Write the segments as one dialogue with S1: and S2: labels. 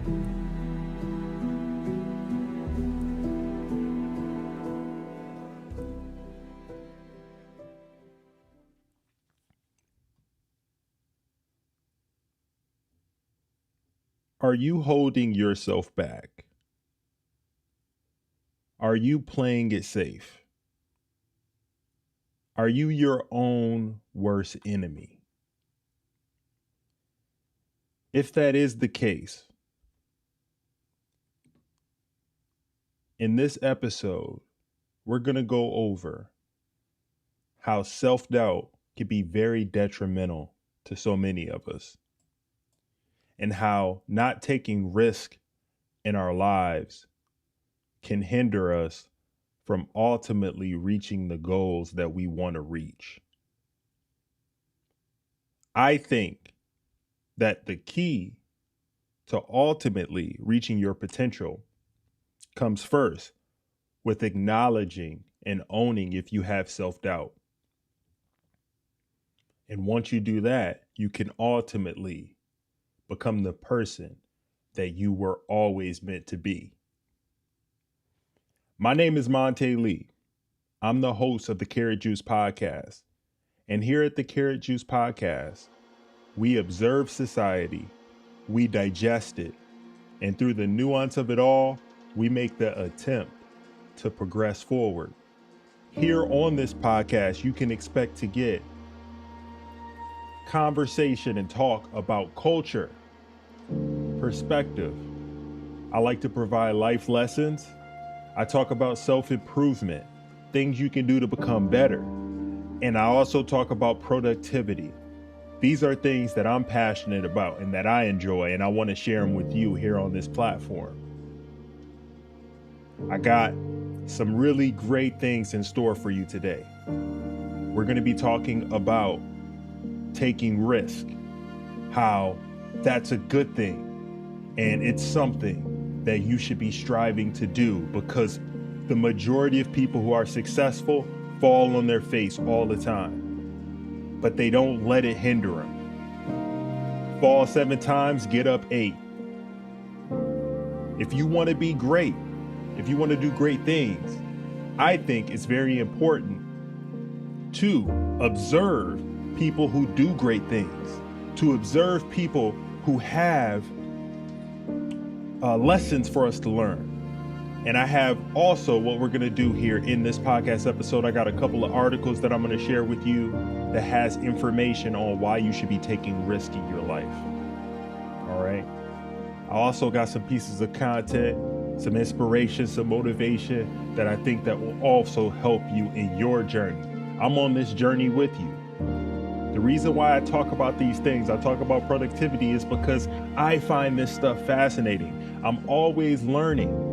S1: Are you holding yourself back? Are you playing it safe? Are you your own worst enemy? If that is the case, in this episode, we're going to go over how self-doubt can be very detrimental to so many of us, and how not taking risk in our lives can hinder us from ultimately reaching the goals that we want to reach. I think that the key to ultimately reaching your potential comes first with acknowledging and owning if you have self-doubt. And once you do that, you can ultimately become the person that you were always meant to be. My name is Monte Lee. I'm the host of the Karat Juice Podcast. And here at the Karat Juice Podcast, we observe society, we digest it, and through the nuance of it all, we make the attempt to progress forward. Here on this podcast, you can expect to get conversation and talk about culture, perspective. I like to provide life lessons. I talk about self-improvement, things you can do to become better. And I also talk about productivity. These are things that I'm passionate about and that I enjoy, and I want to share them with you here on this platform. I got some really great things in store for you today. We're going to be talking about taking risk, how that's a good thing, and it's something that you should be striving to do, because the majority of people who are successful fall on their face all the time, but they don't let it hinder them. Fall 7 times, get up 8. If you want to be great, if you want to do great things, I think it's very important to observe people who do great things, to observe people who have lessons for us to learn. And I have also what we're going to do here in this podcast episode. I got a couple of articles that I'm going to share with you that has information on why you should be taking risk in your life. All right. I also got some pieces of content, some inspiration, some motivation that I think that will also help you in your journey. I'm on this journey with you. The reason why I talk about these things, I talk about productivity, is because I find this stuff fascinating. I'm always learning.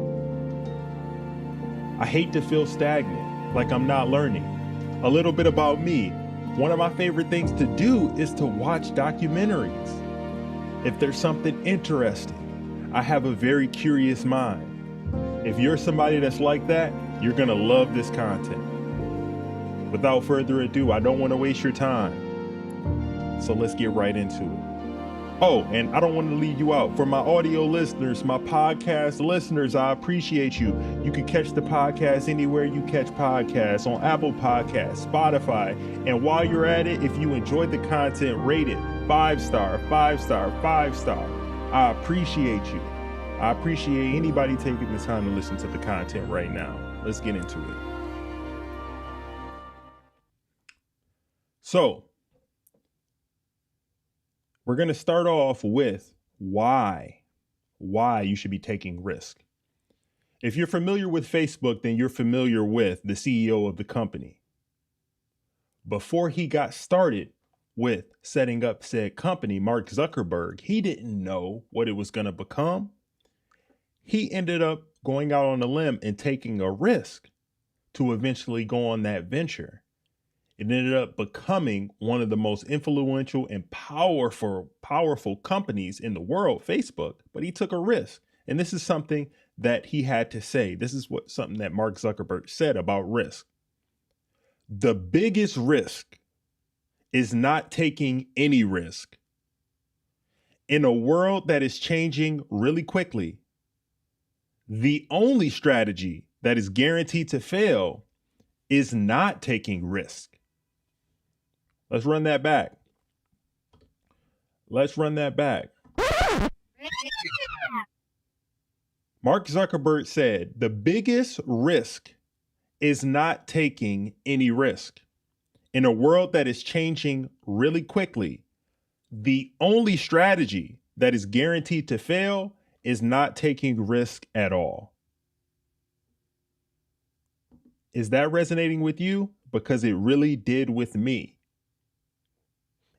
S1: I hate to feel stagnant, like I'm not learning. A little bit about me. One of my favorite things to do is to watch documentaries. If there's something interesting, I have a very curious mind. If you're somebody that's like that, you're gonna love this content. Without further ado, I don't want to waste your time. So let's get right into it. Oh, and I don't want to leave you out. For my audio listeners, my podcast listeners, I appreciate you. You can catch the podcast anywhere you catch podcasts, on Apple Podcasts, Spotify. And while you're at it, if you enjoyed the content, rate it 5-star, 5-star, 5-star. I appreciate you. I appreciate anybody taking the time to listen to the content right now. Let's get into it. So, we're going to start off with why you should be taking risk. If you're familiar with Facebook, then you're familiar with the CEO of the company. Before he got started with setting up said company, Mark Zuckerberg, he didn't know what it was going to become. He ended up going out on a limb and taking a risk to eventually go on that venture. It ended up becoming one of the most influential and powerful companies in the world, Facebook, but he took a risk. And this is something that he had to say. This is something that Mark Zuckerberg said about risk. The biggest risk is not taking any risk. In a world that is changing really quickly, the only strategy that is guaranteed to fail is not taking risk. Let's run that back. Mark Zuckerberg said the biggest risk is not taking any risk. In a world that is changing really quickly, the only strategy that is guaranteed to fail is not taking risk at all. Is that resonating with you? Because it really did with me.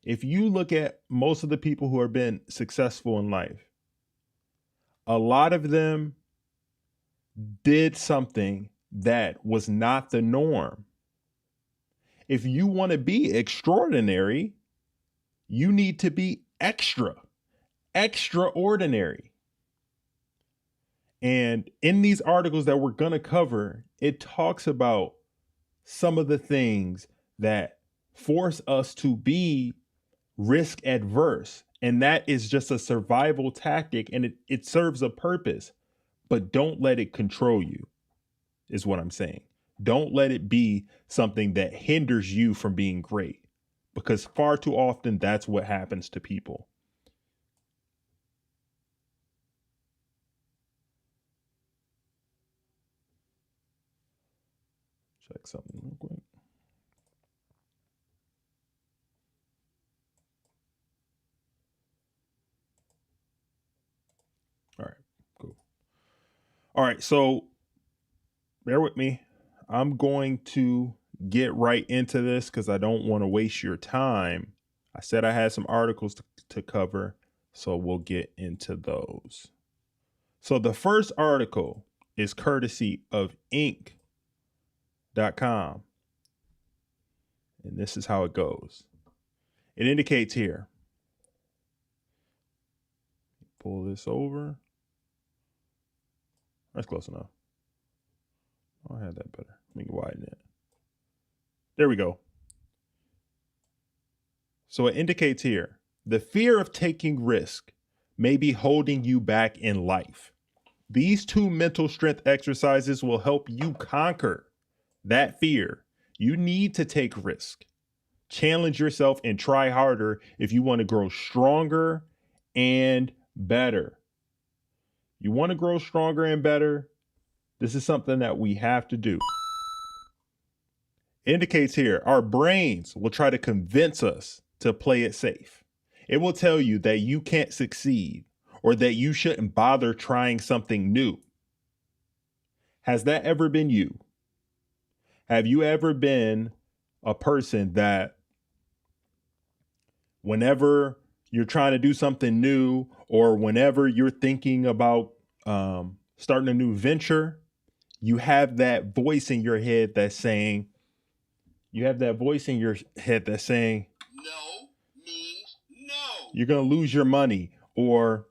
S1: If you look at most of the people who have been successful in life, a lot of them did something that was not the norm. If you want to be extraordinary, you need to be extraordinary. And in these articles that we're going to cover, it talks about some of the things that force us to be risk adverse. And that is just a survival tactic, and it serves a purpose, but don't let it control you, is what I'm saying. Don't let it be something that hinders you from being great, because far too often that's what happens to people. Check something real quick. All right, cool. All right, so bear with me. I'm going to get right into this because I don't want to waste your time. I said I had some articles to cover, so we'll get into those. So the first article is courtesy of Inc.com. And this is how it goes. It indicates here. Pull this over. That's close enough. Oh, I had that better. Let me widen it. There we go. So it indicates here, the fear of taking risk may be holding you back in life. These 2 mental strength exercises will help you conquer that fear. You need to take risk. Challenge yourself and try harder if you want to grow stronger and better. You want to grow stronger and better? This is something that we have to do. Indicates here, our brains will try to convince us to play it safe. It will tell you that you can't succeed or that you shouldn't bother trying something new. Has that ever been you? Have you ever been a person that whenever you're trying to do something new or whenever you're thinking about starting a new venture, you have that voice in your head that's saying, no means no. You're going to lose your money, or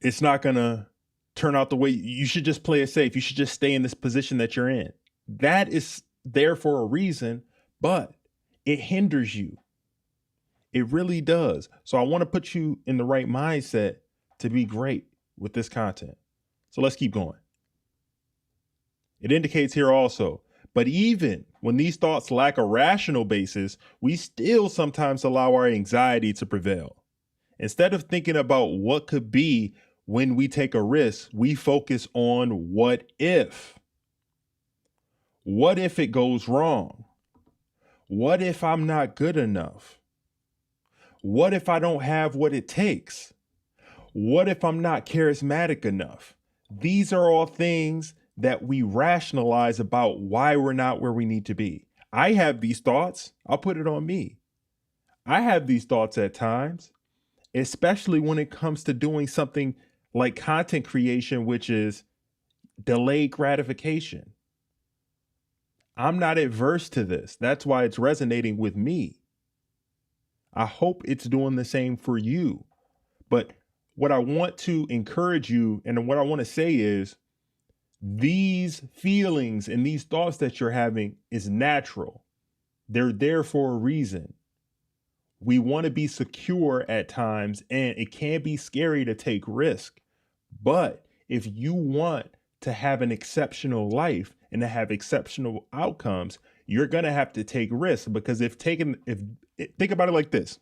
S1: it's not going to turn out the way you should. Just play it safe. You should just stay in this position that you're in. That is there for a reason, but it hinders you. It really does. So I want to put you in the right mindset to be great with this content. So let's keep going. It indicates here also, but even when these thoughts lack a rational basis, we still sometimes allow our anxiety to prevail. Instead of thinking about what could be when we take a risk, we focus on what if. What if it goes wrong? What if I'm not good enough? What if I don't have what it takes? What if I'm not charismatic enough? These are all things that we rationalize about why we're not where we need to be. I have these thoughts. I'll put it on me. I have these thoughts at times, especially when it comes to doing something like content creation, which is delayed gratification. I'm not adverse to this. That's why it's resonating with me. I hope it's doing the same for you. But what I want to encourage you and what I want to say is these feelings and these thoughts that you're having is natural. They're there for a reason. We want to be secure at times, and it can be scary to take risk. But if you want to have an exceptional life and to have exceptional outcomes, you're going to have to take risks, because think about it like this.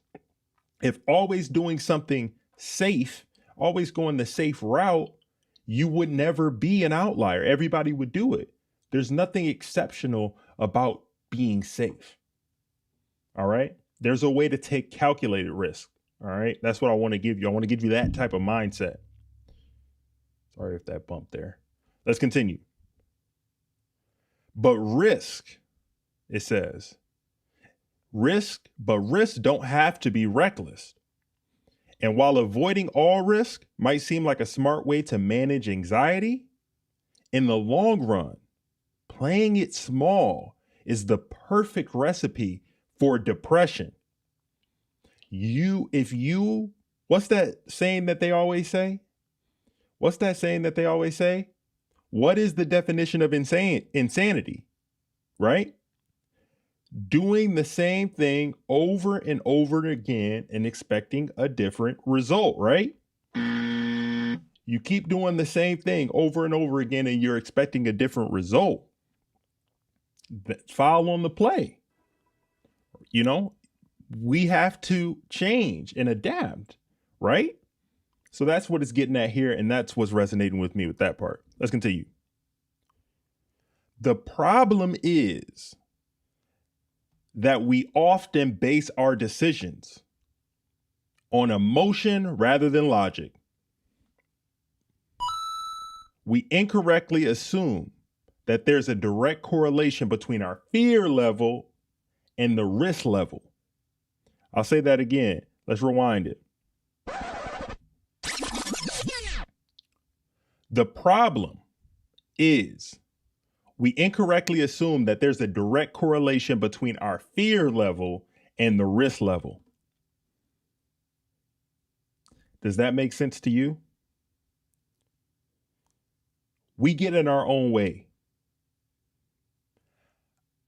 S1: If always doing something safe, always going the safe route, you would never be an outlier. Everybody would do it. There's nothing exceptional about being safe. All right. There's a way to take calculated risk. All right. That's what I want to give you. I want to give you that type of mindset. Sorry if that bumped there. Let's continue. But risk, it says, risk don't have to be reckless. And while avoiding all risk might seem like a smart way to manage anxiety, in the long run, playing it small is the perfect recipe for depression. What's that saying that they always say? What is the definition of insanity? Right? Doing the same thing over and over again and expecting a different result, right? You keep doing the same thing over and over again and you're expecting a different result. Foul on the play. We have to change and adapt, right? So that's what it's getting at here, and that's what's resonating with me with that part. Let's continue. The problem is that we often base our decisions on emotion rather than logic. We incorrectly assume that there's a direct correlation between our fear level and the risk level. I'll say that again. Let's rewind it. The problem is we incorrectly assume that there's a direct correlation between our fear level and the risk level. Does that make sense to you? We get in our own way.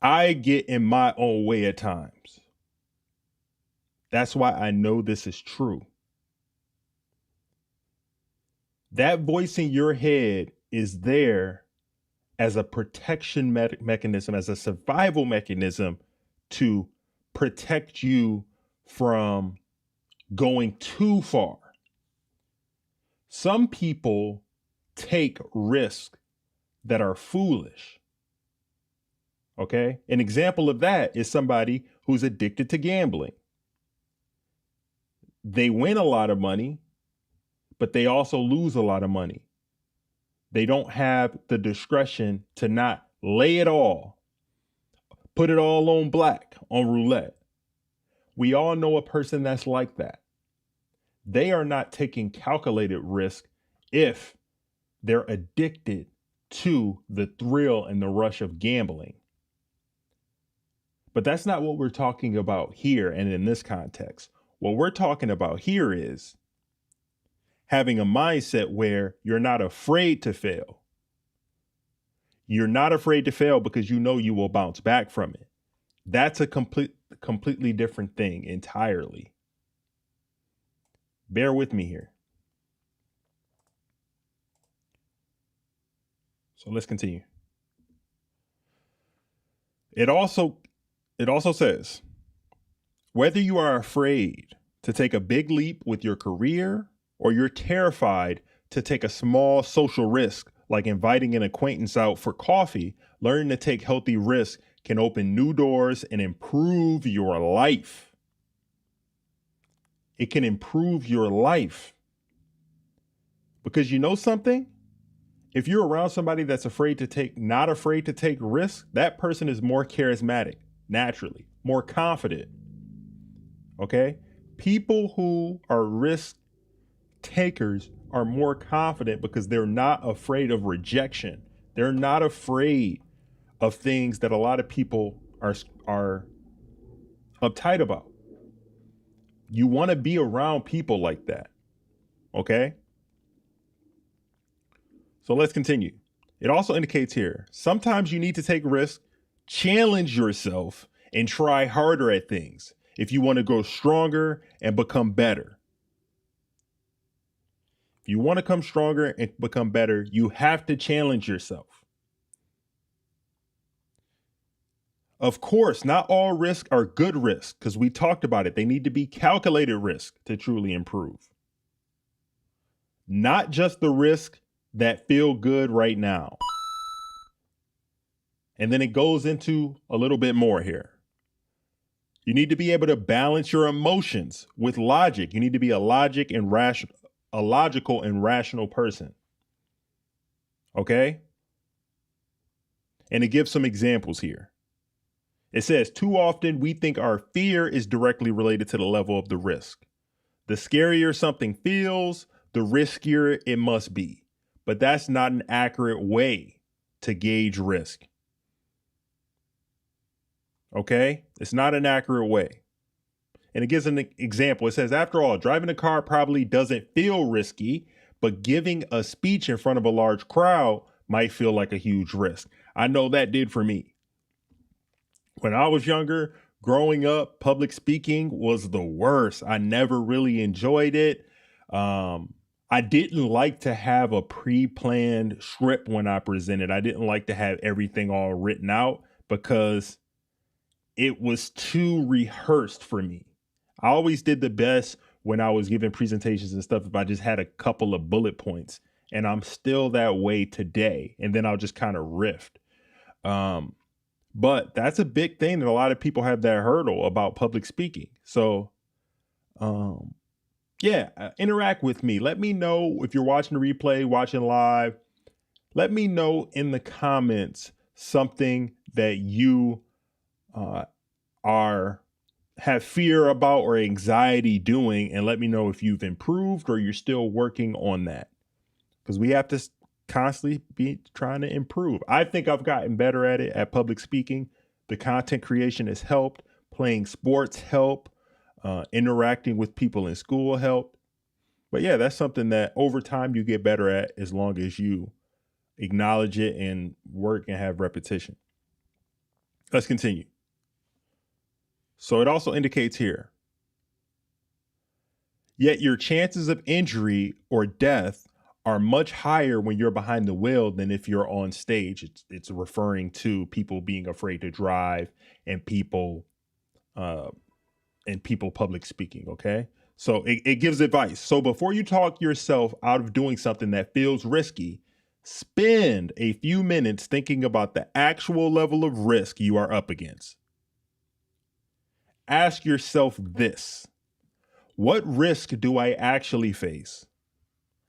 S1: I get in my own way at times. That's why I know this is true. That voice in your head is there as a protection mechanism, as a survival mechanism to protect you from going too far. Some people take risks that are foolish. Okay? An example of that is somebody who's addicted to gambling. They win a lot of money, but they also lose a lot of money. They don't have the discretion to not lay it all, put it all on black, on roulette. We all know a person that's like that. They are not taking calculated risk if they're addicted to the thrill and the rush of gambling. But that's not what we're talking about here and in this context. What we're talking about here is having a mindset where you're not afraid to fail. You're not afraid to fail because you know you will bounce back from it. That's a completely different thing entirely. Bear with me here. So let's continue. It also says, whether you are afraid to take a big leap with your career or you're terrified to take a small social risk, like inviting an acquaintance out for coffee, learning to take healthy risks can open new doors and improve your life. It can improve your life. Because you know something? If you're around somebody that's not afraid to take risks, that person is more charismatic, naturally, more confident. Okay? People who are risk takers are more confident because they're not afraid of rejection. They're not afraid of things that a lot of people are uptight about. You want to be around people like that. Okay? So let's continue. It also indicates here, sometimes you need to take risks, challenge yourself, and try harder at things. if you want to grow stronger and become better. If you want to come stronger and become better, you have to challenge yourself. Of course, not all risks are good risks because we talked about it. They need to be calculated risks to truly improve. Not just the risk that feel good right now. And then it goes into a little bit more here. You need to be able to balance your emotions with logic. You need to be a logical and rational person. Okay? And it gives some examples here. It says, too often we think our fear is directly related to the level of the risk. The scarier something feels, the riskier it must be. But that's not an accurate way to gauge risk. Okay? It's not an accurate way. And it gives an example. It says, after all, driving a car probably doesn't feel risky, but giving a speech in front of a large crowd might feel like a huge risk. I know that did for me. When I was younger, growing up, public speaking was the worst. I never really enjoyed it. I didn't like to have a pre-planned script when I presented. I didn't like to have everything all written out because it was too rehearsed for me. I always did the best when I was giving presentations and stuff if I just had a couple of bullet points, and I'm still that way today. And then I'll just kind of riff. But that's a big thing that a lot of people have that hurdle about public speaking. So, interact with me. Let me know if you're watching the replay, watching live. Let me know in the comments something that you have fear about or anxiety doing, and let me know if you've improved or you're still working on that, because we have to constantly be trying to improve. I think I've gotten better at it, at public speaking. The content creation has helped. Playing sports help. Interacting with people in school helped. But yeah, that's something that over time you get better at as long as you acknowledge it and work and have repetition. Let's continue. So it also indicates here, yet your chances of injury or death are much higher when you're behind the wheel than if you're on stage. It's referring to people being afraid to drive and people public speaking. Okay. So it gives advice. So before you talk yourself out of doing something that feels risky, spend a few minutes thinking about the actual level of risk you are up against. Ask yourself this: what risk do I actually face?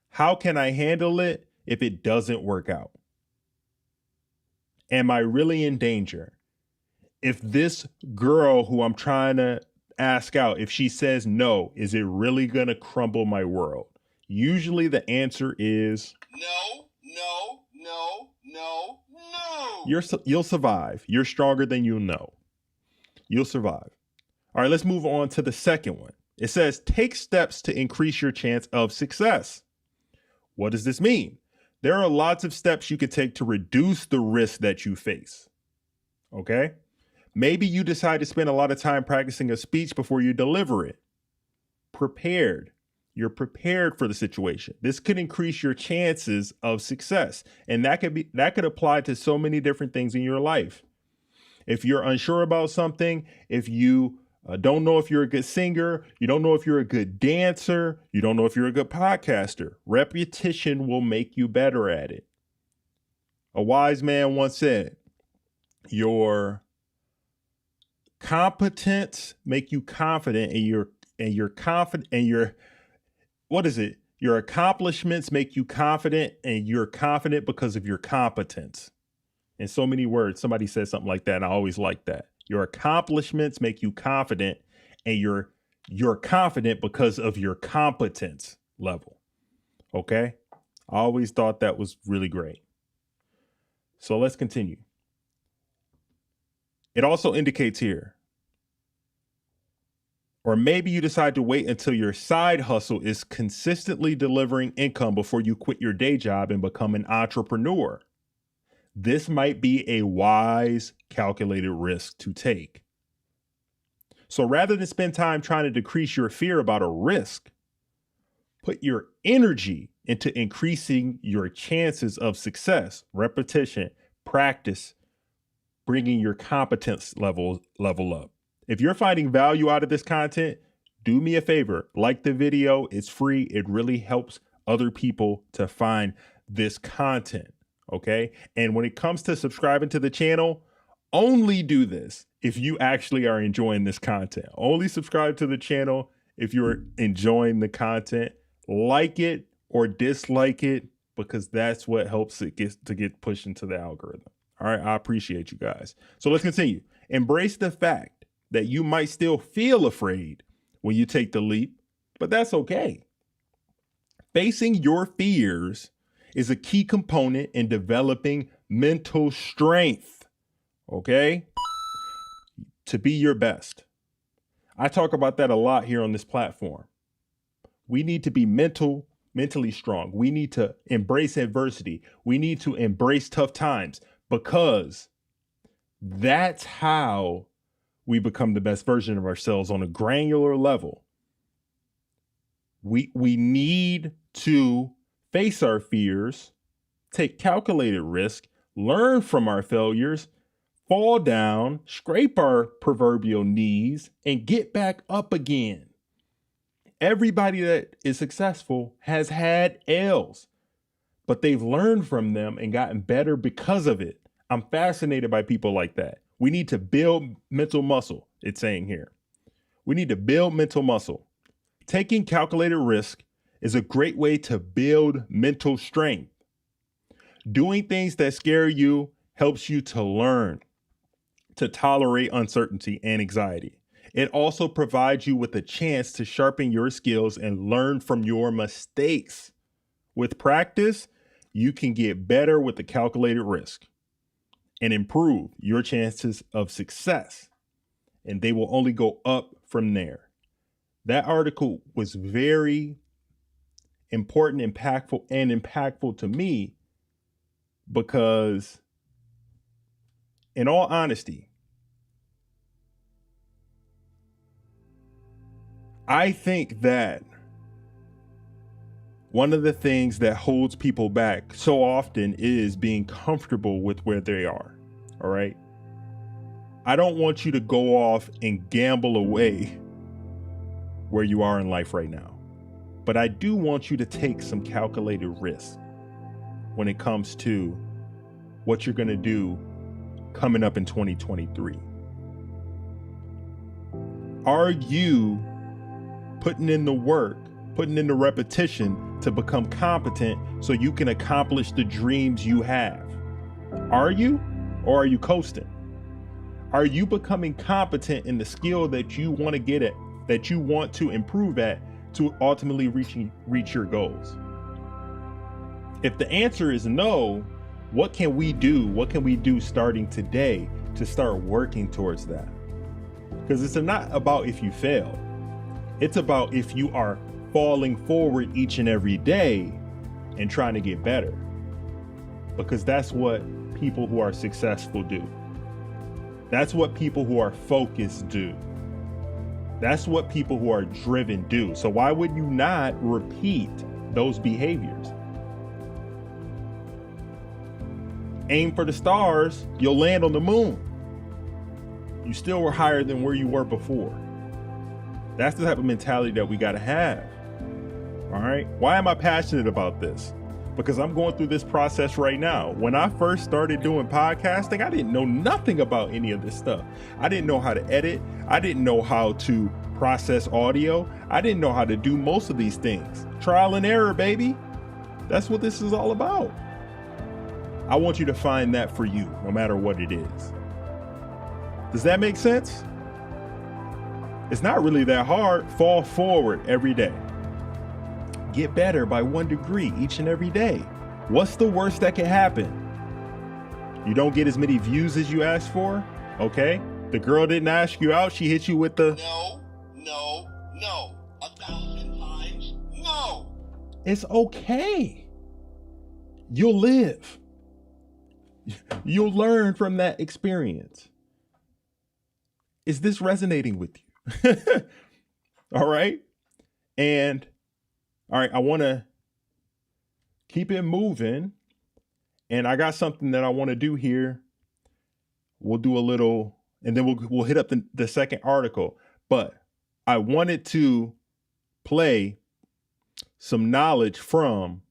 S1: How can I handle it if it doesn't work out? Am I really in danger? If this girl who I'm trying to ask out, if she says no, is it really going to crumble my world? Usually the answer is no. You'll survive. You're stronger than you know. You'll survive. All right, let's move on to the second one. It says, take steps to increase your chance of success. What does this mean? There are lots of steps you could take to reduce the risk that you face. Okay? Maybe you decide to spend a lot of time practicing a speech before you deliver it. Prepared. You're prepared for the situation. This could increase your chances of success. And that could apply to so many different things in your life. If you're unsure about something, if you don't know if you're a good singer, you don't know if you're a good dancer, you don't know if you're a good podcaster, repetition will make you better at it. A wise man once said, your competence make you confident, and your accomplishments make you confident, and you're confident because of your competence. In so many words, somebody said something like that, and I always like that. Your accomplishments make you confident, and you're confident because of your competence level. Okay? I always thought that was really great. So let's continue. It also indicates here, or maybe you decide to wait until your side hustle is consistently delivering income before you quit your day job and become an entrepreneur. This might be a wise, calculated risk to take. So rather than spend time trying to decrease your fear about a risk, put your energy into increasing your chances of success, repetition, practice, bringing your competence level up. If you're finding value out of this content, do me a favor, like the video. It's free. It really helps other people to find this content. Okay. And when it comes to subscribing to the channel, only do this if you actually are enjoying this content. Only subscribe to the channel if you're enjoying the content. Like it or dislike it, because that's what helps it get pushed into the algorithm. All right. I appreciate you guys. So let's continue. Embrace the fact that you might still feel afraid when you take the leap, but that's okay. Facing your fears is a key component in developing mental strength, okay? To be your best. I talk about that a lot here on this platform. We need to be mentally strong. We need to embrace adversity. We need to embrace tough times, because that's how we become the best version of ourselves on a granular level. We need to face our fears, take calculated risk, learn from our failures, fall down, scrape our proverbial knees, and get back up again. Everybody that is successful has had L's, but they've learned from them and gotten better because of it. I'm fascinated by people like that. We need to build mental muscle, it's saying here. We need to build mental muscle. Taking calculated risk is a great way to build mental strength. Doing things that scare you helps you to learn to tolerate uncertainty and anxiety. It also provides you with a chance to sharpen your skills and learn from your mistakes. With practice, you can get better with the calculated risk and improve your chances of success, and they will only go up from there. That article was very important, impactful to me, because in all honesty, I think that one of the things that holds people back so often is being comfortable with where they are. All right. I don't want you to go off and gamble away where you are in life right now, but I do want you to take some calculated risks when it comes to what you're going to do coming up in 2023. Are you putting in the work, putting in the repetition to become competent so you can accomplish the dreams you have? Are you, or are you coasting? Are you becoming competent in the skill that you want to get at, that you want to improve at, to ultimately reach your goals? If the answer is no, what can we do? What can we do starting today to start working towards that? Because it's not about if you fail. It's about if you are falling forward each and every day and trying to get better. Because that's what people who are successful do. That's what people who are focused do. That's what people who are driven do. So why would you not repeat those behaviors? Aim for the stars, you'll land on the moon. You still were higher than where you were before. That's the type of mentality that we got to have. All right. Why am I passionate about this? Because I'm going through this process right now. When I first started doing podcasting, I didn't know nothing about any of this stuff. I didn't know how to edit. I didn't know how to process audio. I didn't know how to do most of these things. Trial and error, baby. That's what this is all about. I want you to find that for you, no matter what it is. Does that make sense? It's not really that hard. Fall forward every day. Get better by 1 degree each and every day. What's the worst that can happen? You don't get as many views as you asked for? Okay. The girl didn't ask you out. She hit you with the no. 1,000 times no. It's okay. You'll live. You'll learn from that experience. Is this resonating with you? All right. And all right, I want to keep it moving. And I got something that I want to do here. We'll do a little, and then we'll hit up the second article. But I wanted to play some knowledge from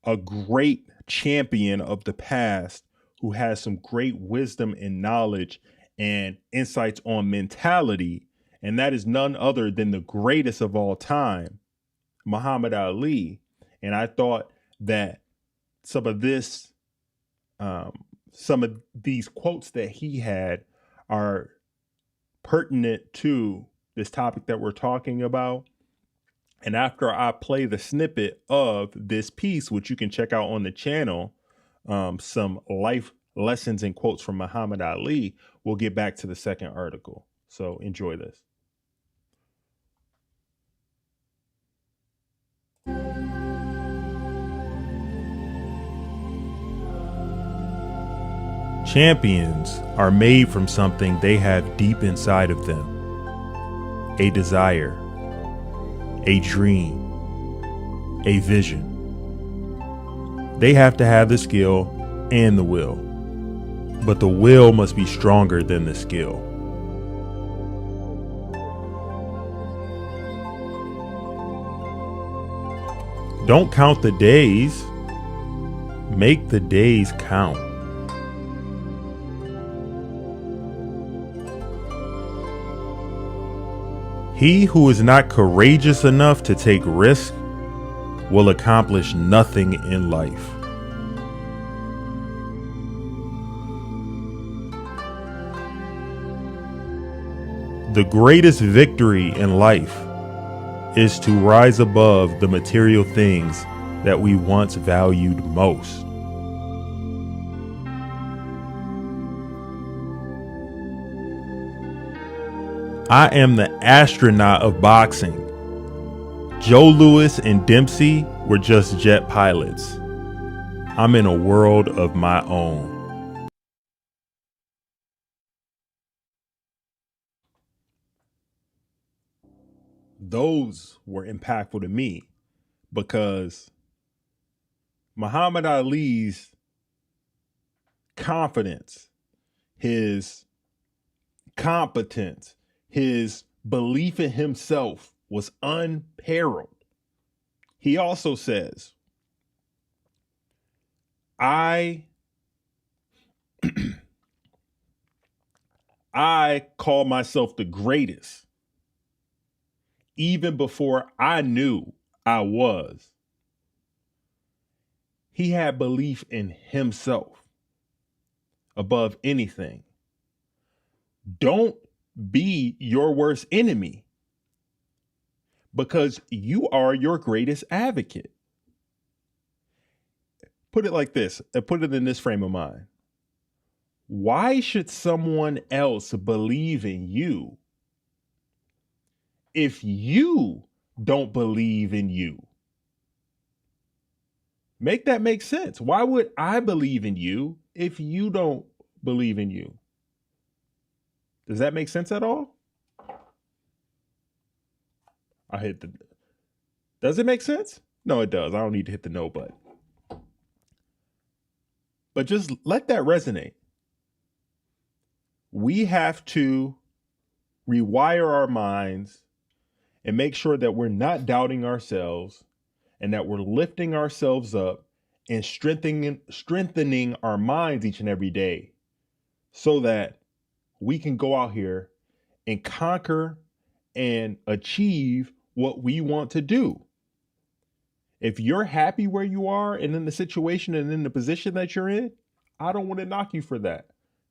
S1: a great champion of the past who has some great wisdom and knowledge and insights on mentality. And that is none other than the greatest of all time, Muhammad Ali. And I thought that some of this, some of these quotes that he had are pertinent to this topic that we're talking about. And after I play the snippet of this piece, which you can check out on the channel, some life lessons and quotes from Muhammad Ali, we'll get back to the second article. So enjoy this. Champions are made from something they have deep inside of them: a desire, a dream, a vision. They have to have the skill and the will, but the will must be stronger than the skill. Don't count the days, make the days count. He who is not courageous enough to take risks will accomplish nothing in life. The greatest victory in life is to rise above the material things that we once valued most. I am the astronaut of boxing. Joe Louis and Dempsey were just jet pilots. I'm in a world of my own. Those were impactful to me because Muhammad Ali's confidence, his competence, his belief in himself was unparalleled. He also says, I call myself the greatest even before I knew I was. He had belief in himself above anything. Don't be your worst enemy, because you are your greatest advocate. Put it like this, and put it in this frame of mind. Why should someone else believe in you if you don't believe in you? Make that make sense. Why would I believe in you if you don't believe in you? Does that make sense at all? Does it make sense? No, it does. I don't need to hit the no button. But just let that resonate. We have to rewire our minds and make sure that we're not doubting ourselves and that we're lifting ourselves up and strengthening our minds each and every day so that we can go out here and conquer and achieve what we want to do. If you're happy where you are and in the situation and in the position that you're in, I don't want to knock you for that.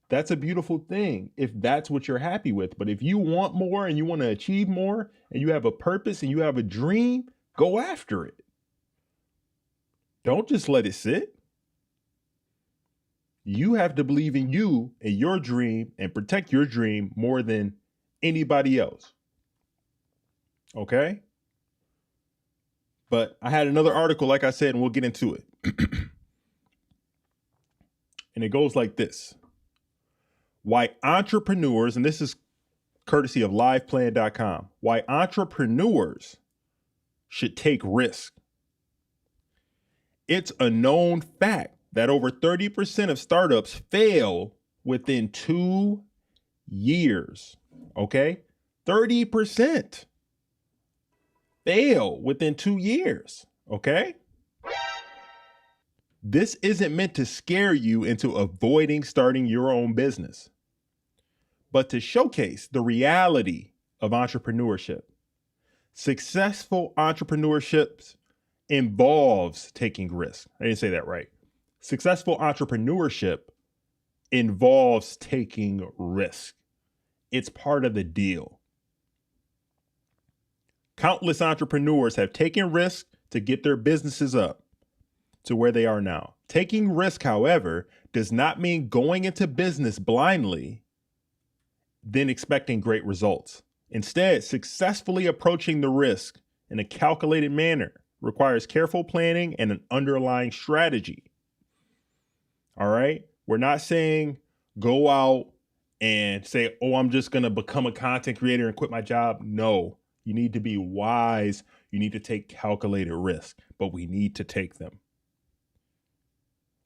S1: That's a beautiful thing if that's what you're happy with. But if you want more and you want to achieve more and you have a purpose and you have a dream, go after it. Don't just let it sit. You have to believe in you and your dream and protect your dream more than anybody else. Okay? But I had another article, like I said, and we'll get into it. And it goes like this. Why entrepreneurs, and this is courtesy of liveplan.com. Why entrepreneurs should take risk. It's a known fact that over 30% of startups fail within 2 years. Okay? 30% fail within 2 years. Okay? This isn't meant to scare you into avoiding starting your own business, but to showcase the reality of entrepreneurship. Successful entrepreneurship involves taking risks. I didn't say that right. Successful entrepreneurship involves taking risk. It's part of the deal. Countless entrepreneurs have taken risks to get their businesses up to where they are now. Taking risk, however, does not mean going into business blindly, then expecting great results. Instead, successfully approaching the risk in a calculated manner requires careful planning and an underlying strategy. All right? We're not saying go out and say, oh, I'm just going to become a content creator and quit my job. No, you need to be wise. You need to take calculated risks, but we need to take them.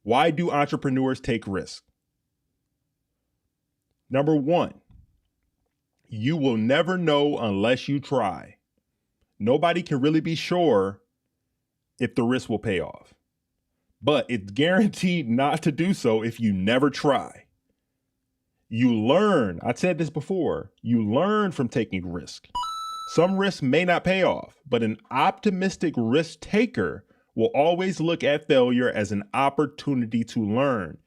S1: Why do entrepreneurs take risks? Number one, you will never know unless you try. Nobody can really be sure if the risk will pay off, but it's guaranteed not to do so if you never try. You learn, I said this before, you learn from taking risk. Some risks may not pay off, but an optimistic risk taker will always look at failure as an opportunity to learn.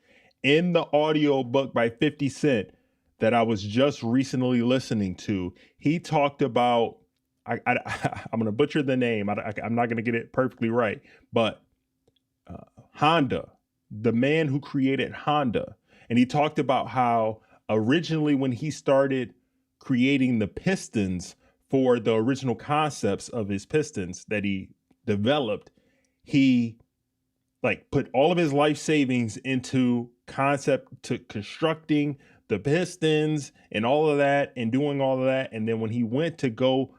S1: In the audio book by 50 Cent that I was just recently listening to, he talked about, I'm going to butcher the name. I'm not going to get it perfectly right, but Honda, the man who created Honda. And he talked about how originally when he started creating the pistons for the original concepts of his pistons that he developed, he put all of his life savings into constructing the pistons and all of that and doing all of that. And then when he went to go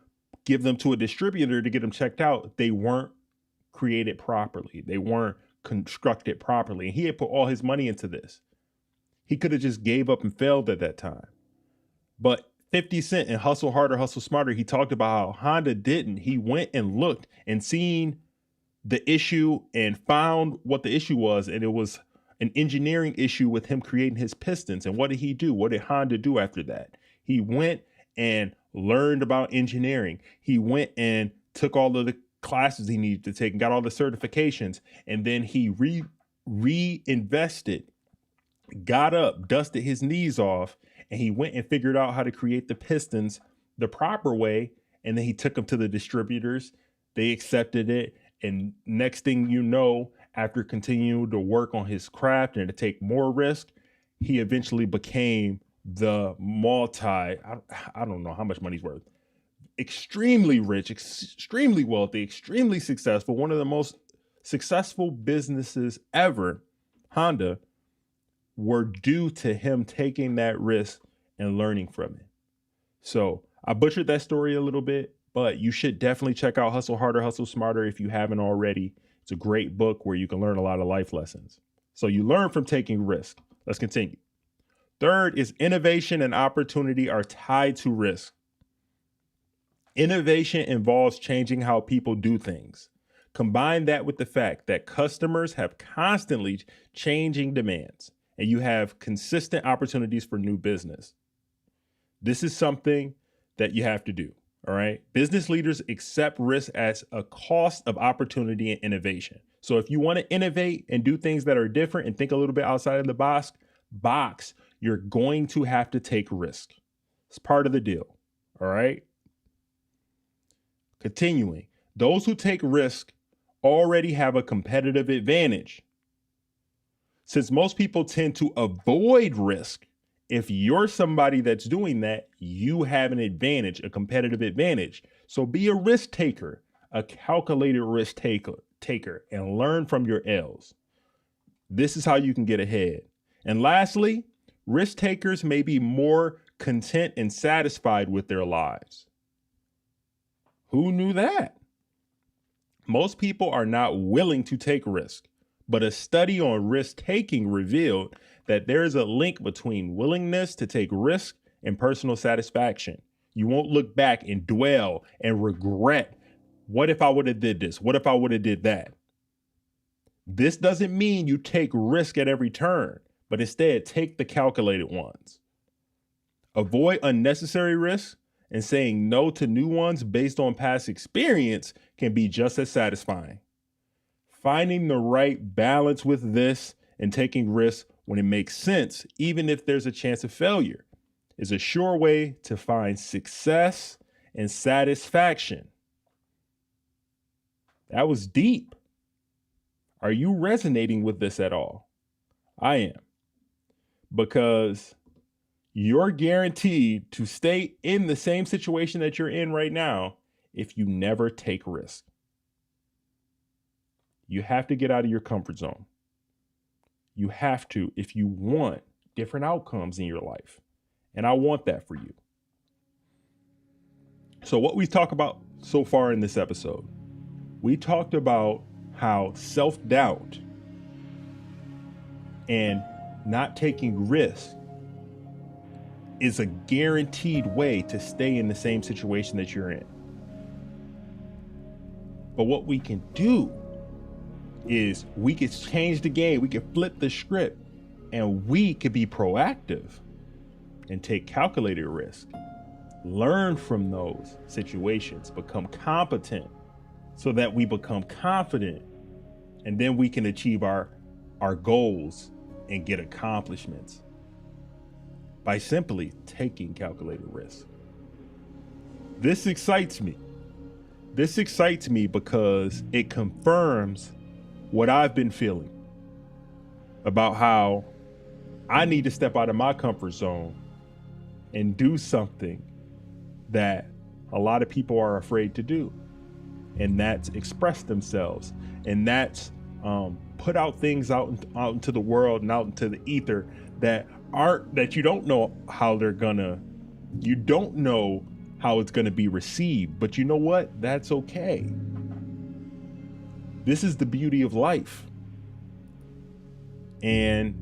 S1: give them to a distributor to get them checked out, they weren't created properly. They weren't constructed properly. And he had put all his money into this. He could have just gave up and failed at that time. But 50 Cent in Hustle Harder, Hustle Smarter, he talked about how Honda didn't. He went and looked and seen the issue and found what the issue was. And it was an engineering issue with him creating his pistons. And what did he do? What did Honda do after that? He went and learned about engineering. He went and took all of the classes he needed to take and got all the certifications. And then he reinvested, got up, dusted his knees off, and he went and figured out how to create the pistons the proper way. And then he took them to the distributors. They accepted it. And next thing you know, after continuing to work on his craft and to take more risk, he eventually became the I don't know how much money's worth, extremely rich, extremely wealthy, extremely successful, one of the most successful businesses ever, Honda, were due to him taking that risk and learning from it. So I butchered that story a little bit, but you should definitely check out Hustle Harder, Hustle Smarter if you haven't already. It's a great book where you can learn a lot of life lessons. So you learn from taking risk. Let's continue. Third is innovation and opportunity are tied to risk. Innovation involves changing how people do things. Combine that with the fact that customers have constantly changing demands and you have consistent opportunities for new business. This is something that you have to do. All right. Business leaders accept risk as a cost of opportunity and innovation. So if you want to innovate and do things that are different and think a little bit outside of the box, you're going to have to take risk. It's part of the deal. All right. Continuing, those who take risk already have a competitive advantage. Since most people tend to avoid risk, if you're somebody that's doing that, you have an advantage, a competitive advantage. So be a risk taker, a calculated risk taker, and learn from your L's. This is how you can get ahead. And lastly, risk takers may be more content and satisfied with their lives. Who knew that? Most people are not willing to take risk, but a study on risk taking revealed that there is a link between willingness to take risk and personal satisfaction. You won't look back and dwell and regret. What if I would have did this? What if I would have did that? This doesn't mean you take risk at every turn, but instead take the calculated ones. Avoid unnecessary risks, and saying no to new ones based on past experience can be just as satisfying. Finding the right balance with this and taking risks when it makes sense, even if there's a chance of failure, is a sure way to find success and satisfaction. That was deep. Are you resonating with this at all? I am. Because you're guaranteed to stay in the same situation that you're in right now if you never take risk. You have to get out of your comfort zone. You have to if you want different outcomes in your life. And I want that for you. So what we talked about so far in this episode, we talked about how self-doubt and not taking risks is a guaranteed way to stay in the same situation that you're in. But what we can do is we could change the game. We could flip the script and we could be proactive and take calculated risk. Learn from those situations, become competent so that we become confident, and then we can achieve our goals and get accomplishments by simply taking calculated risks. This excites me. This excites me because it confirms what I've been feeling about how I need to step out of my comfort zone and do something that a lot of people are afraid to do. And that's express themselves. And that's put out things out into the world and out into the ether that you don't know how you don't know how it's gonna be received. But you know what? That's okay. This is the beauty of life. And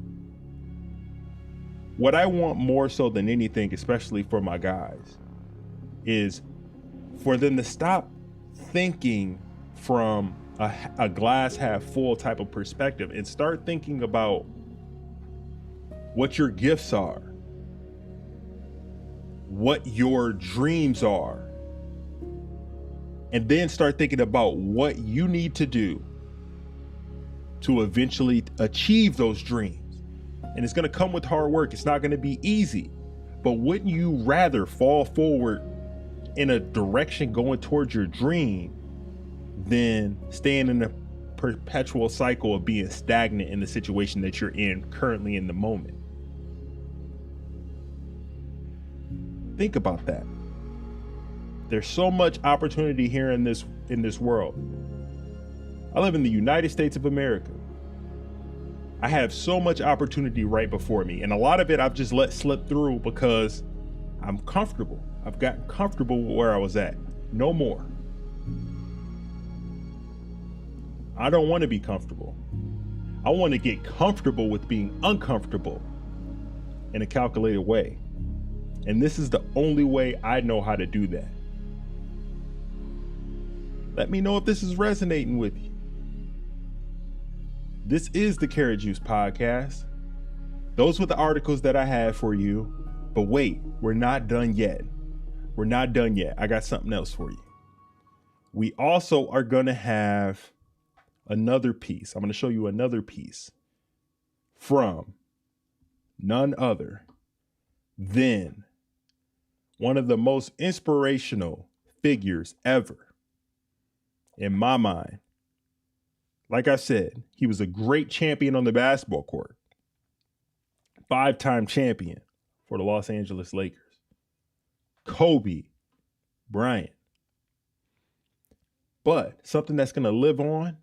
S1: what I want more so than anything, especially for my guys, is for them to stop thinking from a glass half full type of perspective and start thinking about what your gifts are, what your dreams are, and then start thinking about what you need to do to eventually achieve those dreams. And it's going to come with hard work. It's not going to be easy. But wouldn't you rather fall forward in a direction going towards your dream than staying in a perpetual cycle of being stagnant in the situation that you're in currently in the moment? Think about that. There's so much opportunity here in this world. I live in the United States of America. I have so much opportunity right before me, and a lot of it I've just let slip through because I'm comfortable. I've gotten comfortable with where I was at. No more. I don't want to be comfortable. I want to get comfortable with being uncomfortable in a calculated way. And this is the only way I know how to do that. Let me know if this is resonating with you. This is the Karat Juice Podcast. Those were the articles that I had for you. But wait, we're not done yet. We're not done yet. I got something else for you. We also are going to have another piece. I'm going to show you another piece from none other than one of the most inspirational figures ever in my mind. Like I said, he was a great champion on the basketball court. 5-time champion for the Los Angeles Lakers. Kobe Bryant. But something that's going to live on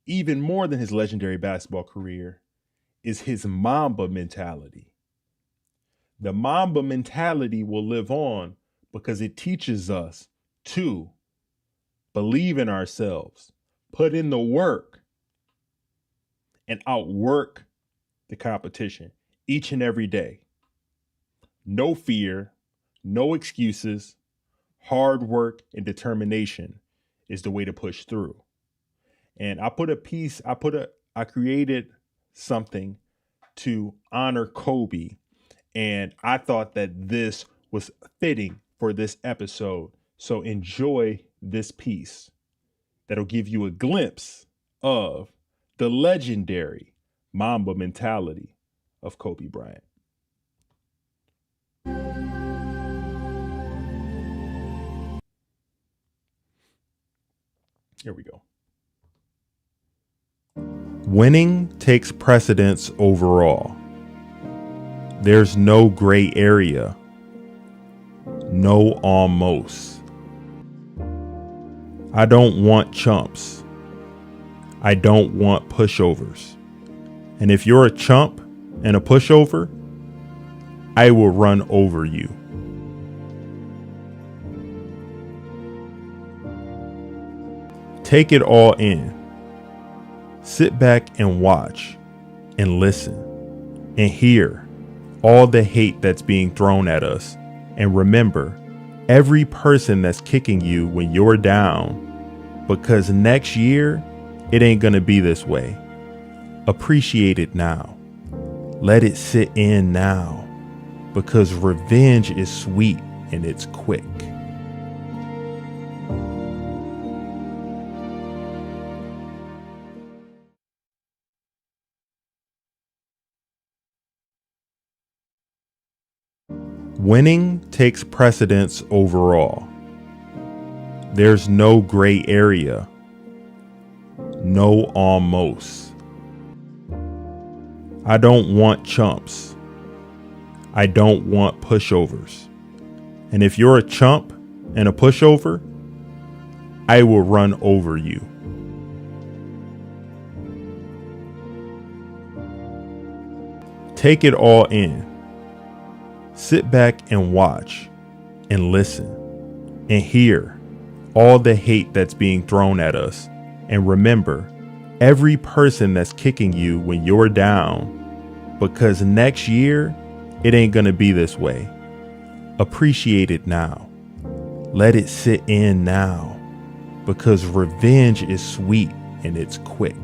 S1: even more than his legendary basketball career is his Mamba mentality. The Mamba mentality will live on because it teaches us to believe in ourselves, put in the work, and outwork the competition each and every day. No fear, no excuses, hard work and determination is the way to push through. And I created something to honor Kobe. And I thought that this was fitting for this episode. So enjoy this piece that'll give you a glimpse of the legendary Mamba mentality of Kobe Bryant. Here we go. Winning takes precedence overall. There's no gray area. No almost. I don't want chumps. I don't want pushovers. And if you're a chump and a pushover, I will run over you. Take it all in. Sit back and watch and listen and hear all the hate that's being thrown at us. And remember, every person that's kicking you when you're down, because next year, it ain't gonna be this way. Appreciate it now. Let it sit in now, because revenge is sweet and it's quick. Winning takes precedence overall. There's no gray area. No almost. I don't want chumps. I don't want pushovers. And if you're a chump and a pushover, I will run over you. Take it all in. Sit back and watch and listen and hear all the hate that's being thrown at us. And remember, every person that's kicking you when you're down, because next year, it ain't gonna be this way. Appreciate it now. Let it sit in now, because revenge is sweet and it's quick.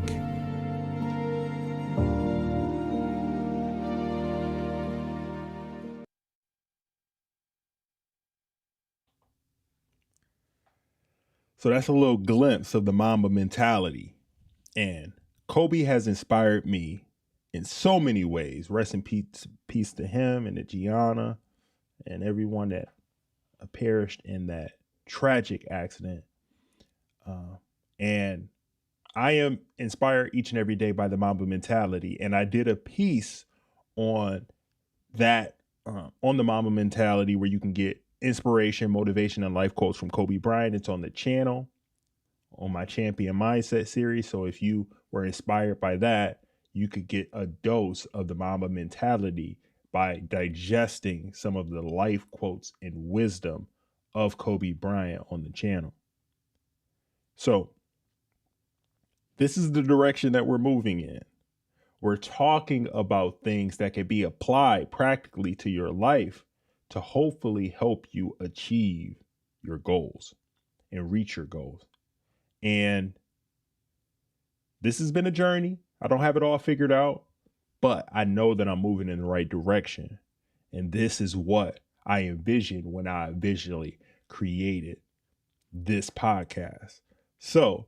S1: So that's a little glimpse of the Mamba mentality. And Kobe has inspired me in so many ways. Rest in peace to him and to Gianna and everyone that perished in that tragic accident. And I am inspired each and every day by the Mamba mentality. And I did a piece on that, on the Mamba mentality, where you can get inspiration, motivation, and life quotes from Kobe Bryant. It's on the channel, on my Champion Mindset series. So if you were inspired by that, you could get a dose of the Mamba mentality by digesting some of the life quotes and wisdom of Kobe Bryant on the channel. So this is the direction that we're moving in. We're talking about things that can be applied practically to your life to hopefully help you achieve your goals and reach your goals. And this has been a journey. I don't have it all figured out, but I know that I'm moving in the right direction. And this is what I envisioned when I visually created this podcast. So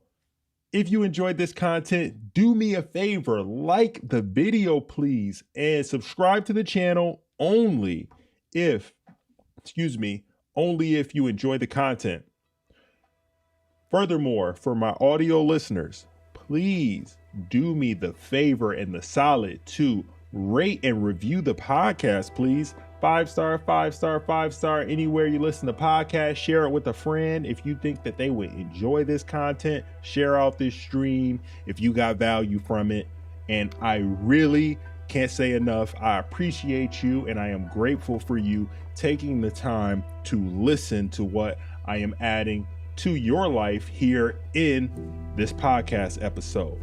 S1: if you enjoyed this content, do me a favor, like the video, please, and subscribe to the channel only if you enjoy the content. Furthermore, for my audio listeners, please do me the favor and the solid to rate and review the podcast, please. 5-star, 5-star, 5-star, anywhere you listen to podcasts. Share it with a friend if you think that they would enjoy this content. Share out this stream if you got value from it. And I really Can't say enough. I appreciate you, and I am grateful for you taking the time to listen to what I am adding to your life here in this podcast episode.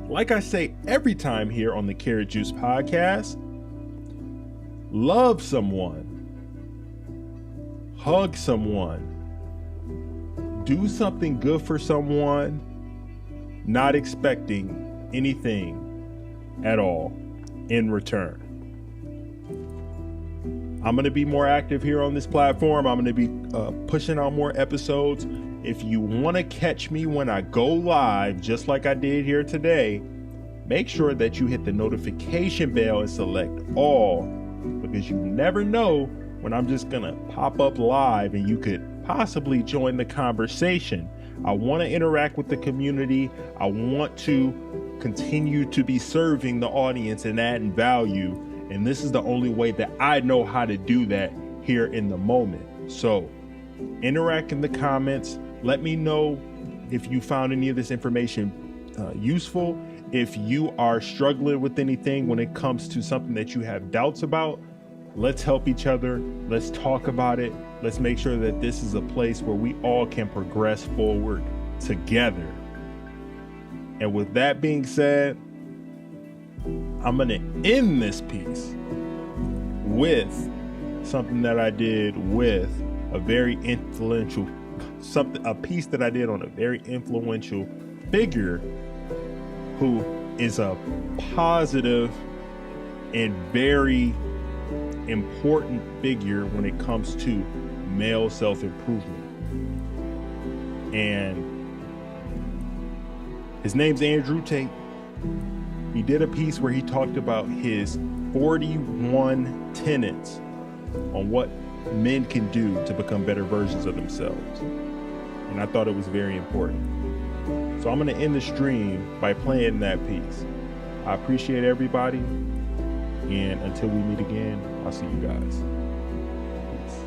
S1: Like I say every time here on the Karat Juice Podcast, love someone, hug someone, do something good for someone, not expecting anything at all in return. I'm going to be more active here on this platform. I'm going to be pushing out more episodes. If you want to catch me when I go live, just like I did here today, make sure that you hit the notification bell and select all, because you never know when I'm just going to pop up live and you could possibly join the conversation. I want to interact with the community. I want to continue to be serving the audience and adding value. And this is the only way that I know how to do that here in the moment. So interact in the comments. Let me know if you found any of this information useful. If you are struggling with anything when it comes to something that you have doubts about, let's help each other. Let's talk about it. Let's make sure that this is a place where we all can progress forward together. And with that being said, I'm going to end this piece with something that I did with a very influential, a piece that I did on a very influential figure who is a positive and very important figure when it comes to male self-improvement. And his name's Andrew Tate. He did a piece where he talked about his 41 tenets on what men can do to become better versions of themselves. And I thought it was very important. So I'm going to end the stream by playing that piece. I appreciate everybody. And until we meet again, I'll see you guys. Peace.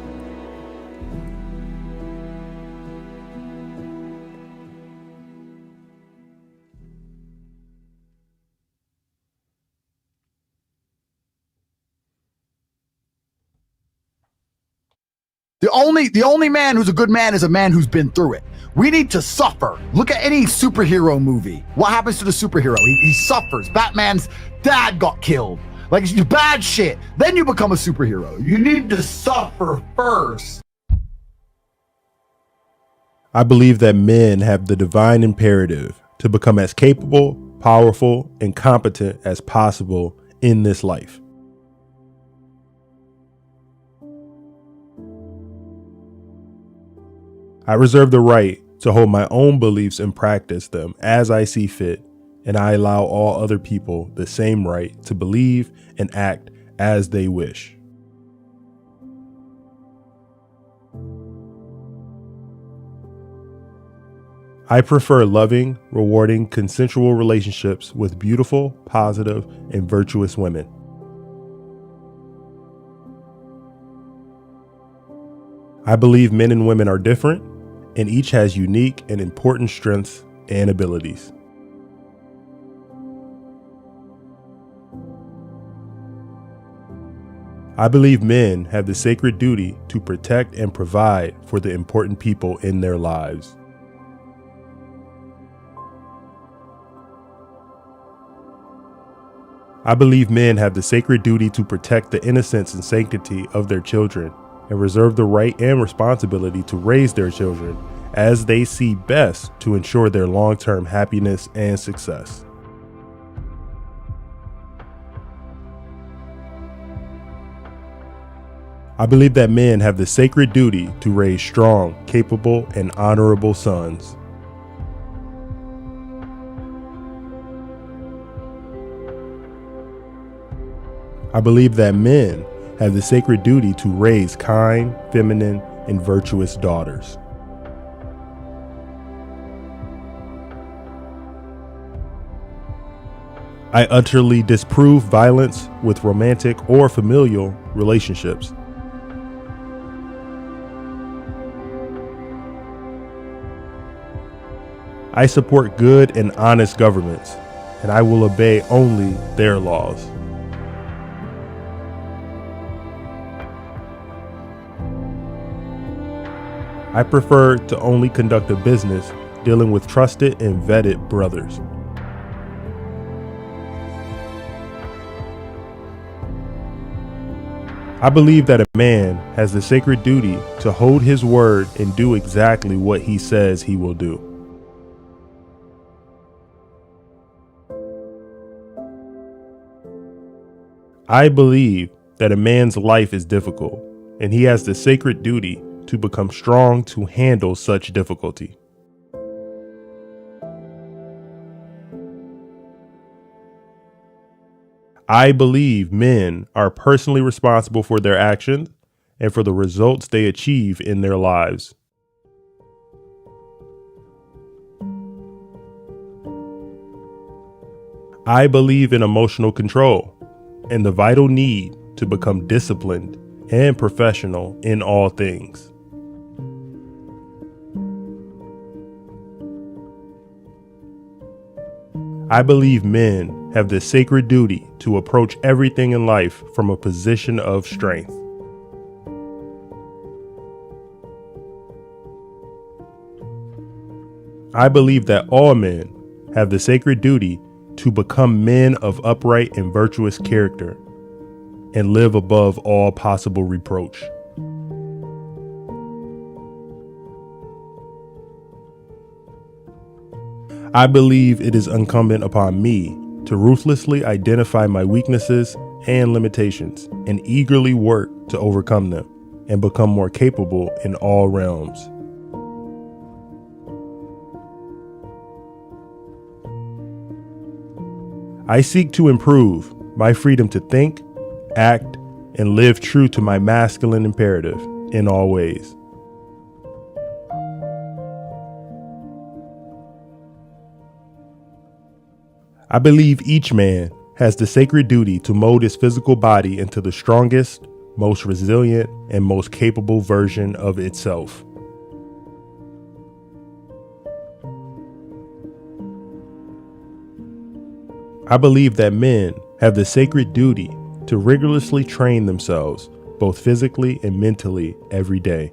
S2: The only man who's a good man is a man who's been through it. We need to suffer. Look at any superhero movie. What happens to the superhero? He suffers. Batman's dad got killed. Like, it's bad shit. Then you become a superhero. You need to suffer first.
S1: I believe that men have the divine imperative to become as capable, powerful, and competent as possible in this life. I reserve the right to hold my own beliefs and practice them as I see fit, and I allow all other people the same right to believe and act as they wish. I prefer loving, rewarding, consensual relationships with beautiful, positive, and virtuous women. I believe men and women are different, and each has unique and important strengths and abilities. I believe men have the sacred duty to protect and provide for the important people in their lives. I believe men have the sacred duty to protect the innocence and sanctity of their children and reserve the right and responsibility to raise their children as they see best to ensure their long-term happiness and success. I believe that men have the sacred duty to raise strong, capable, and honorable sons. I believe that men have the sacred duty to raise kind, feminine, and virtuous daughters. I utterly disprove violence with romantic or familial relationships. I support good and honest governments, and I will obey only their laws. I prefer to only conduct a business dealing with trusted and vetted brothers. I believe that a man has the sacred duty to hold his word and do exactly what he says he will do. I believe that a man's life is difficult, and he has the sacred duty to become strong to handle such difficulty. I believe men are personally responsible for their actions and for the results they achieve in their lives. I believe in emotional control and the vital need to become disciplined and professional in all things. I believe men have the sacred duty to approach everything in life from a position of strength. I believe that all men have the sacred duty to become men of upright and virtuous character and live above all possible reproach. I believe it is incumbent upon me to ruthlessly identify my weaknesses and limitations and eagerly work to overcome them and become more capable in all realms. I seek to improve my freedom to think, act, and live true to my masculine imperative in all ways. I believe each man has the sacred duty to mold his physical body into the strongest, most resilient, and most capable version of itself. I believe that men have the sacred duty to rigorously train themselves, both physically and mentally, every day.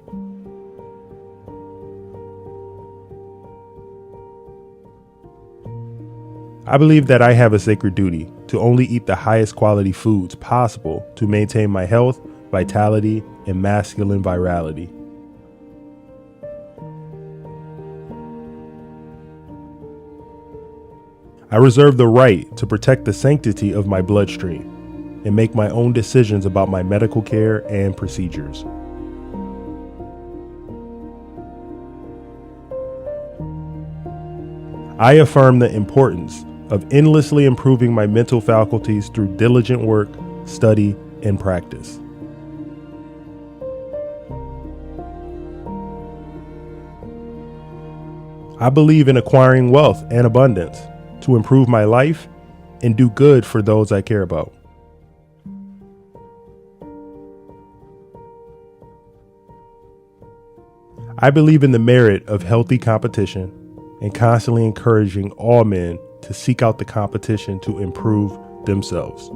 S1: I believe that I have a sacred duty to only eat the highest quality foods possible to maintain my health, vitality, and masculine virality. I reserve the right to protect the sanctity of my bloodstream and make my own decisions about my medical care and procedures. I affirm the importance of endlessly improving my mental faculties through diligent work, study, and practice. I believe in acquiring wealth and abundance to improve my life and do good for those I care about. I believe in the merit of healthy competition and constantly encouraging all men to seek out the competition to improve themselves.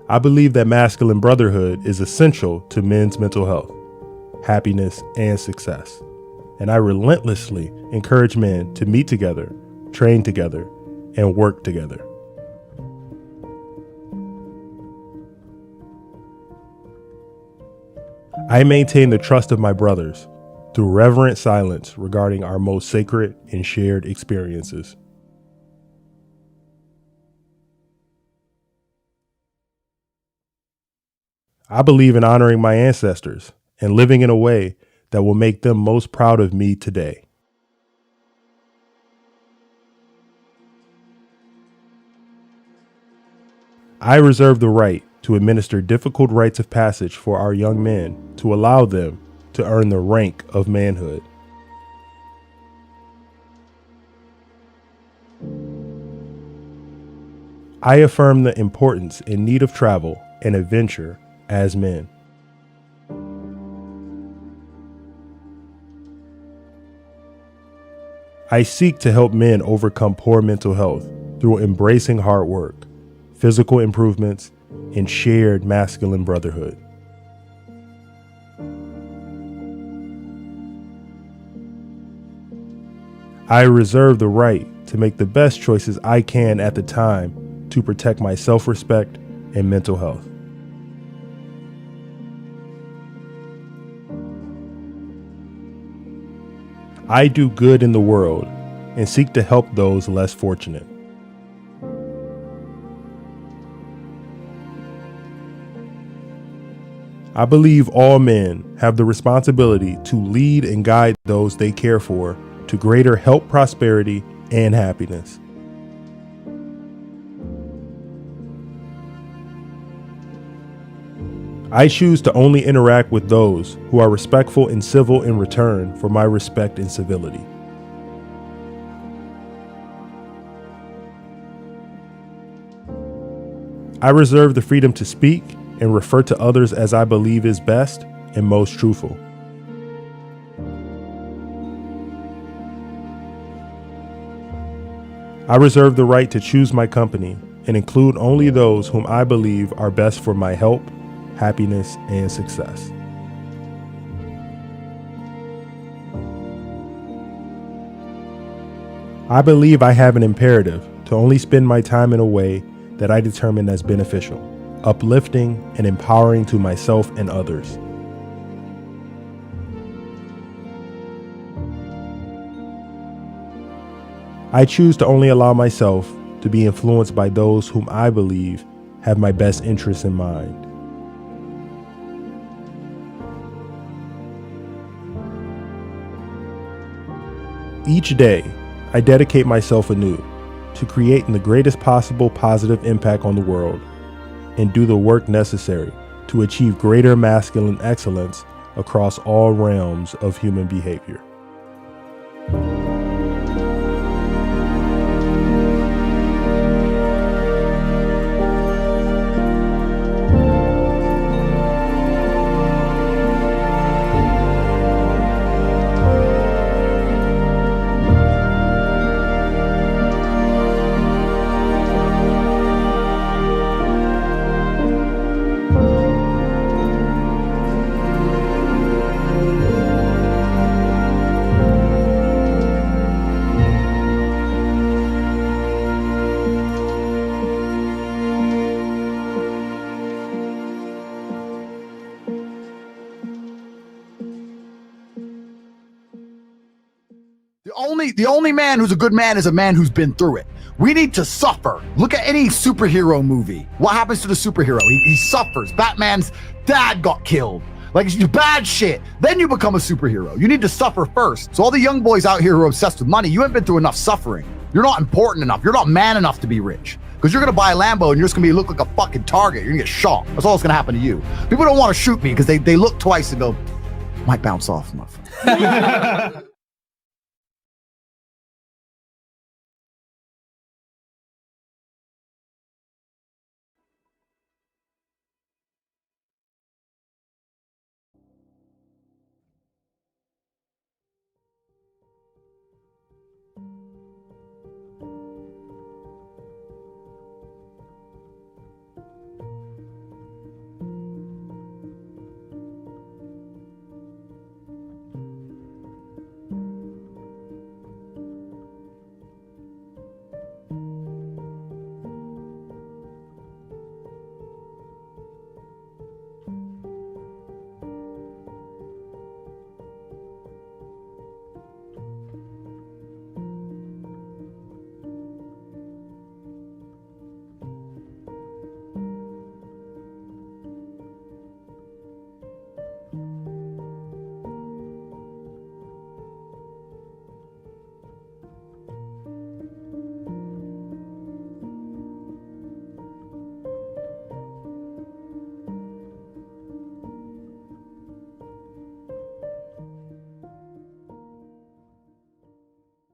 S1: I believe that masculine brotherhood is essential to men's mental health, happiness, and success, and I relentlessly encourage men to meet together, train together, and work together. I maintain the trust of my brothers through reverent silence regarding our most sacred and shared experiences. I believe in honoring my ancestors and living in a way that will make them most proud of me today. I reserve the right to administer difficult rites of passage for our young men to allow them to earn the rank of manhood. I affirm the importance and need of travel and adventure as men. I seek to help men overcome poor mental health through embracing hard work, physical improvements, and shared masculine brotherhood. I reserve the right to make the best choices I can at the time to protect my self-respect and mental health. I do good in the world and seek to help those less fortunate. I believe all men have the responsibility to lead and guide those they care for to greater health, prosperity, and happiness. I choose to only interact with those who are respectful and civil in return for my respect and civility. I reserve the freedom to speak and refer to others as I believe is best and most truthful. I reserve the right to choose my company and include only those whom I believe are best for my health, happiness, and success. I believe I have an imperative to only spend my time in a way that I determine as beneficial, uplifting, and empowering to myself and others. I choose to only allow myself to be influenced by those whom I believe have my best interests in mind. Each day, I dedicate myself anew to creating the greatest possible positive impact on the world and do the work necessary to achieve greater masculine excellence across all realms of human behavior.
S2: The only man who's a good man is a man who's been through it. We need to suffer. Look at any superhero movie. What happens to the superhero? He suffers. Batman's dad got killed. Like, it's bad shit. Then you become a superhero. You need to suffer first. So all the young boys out here who are obsessed with money, you haven't been through enough suffering. You're not important enough. You're not man enough to be rich. Because you're going to buy a Lambo and you're just going to look like a fucking target. You're going to get shot. That's all that's going to happen to you. People don't want to shoot me because they look twice and go, might bounce off, motherfucker.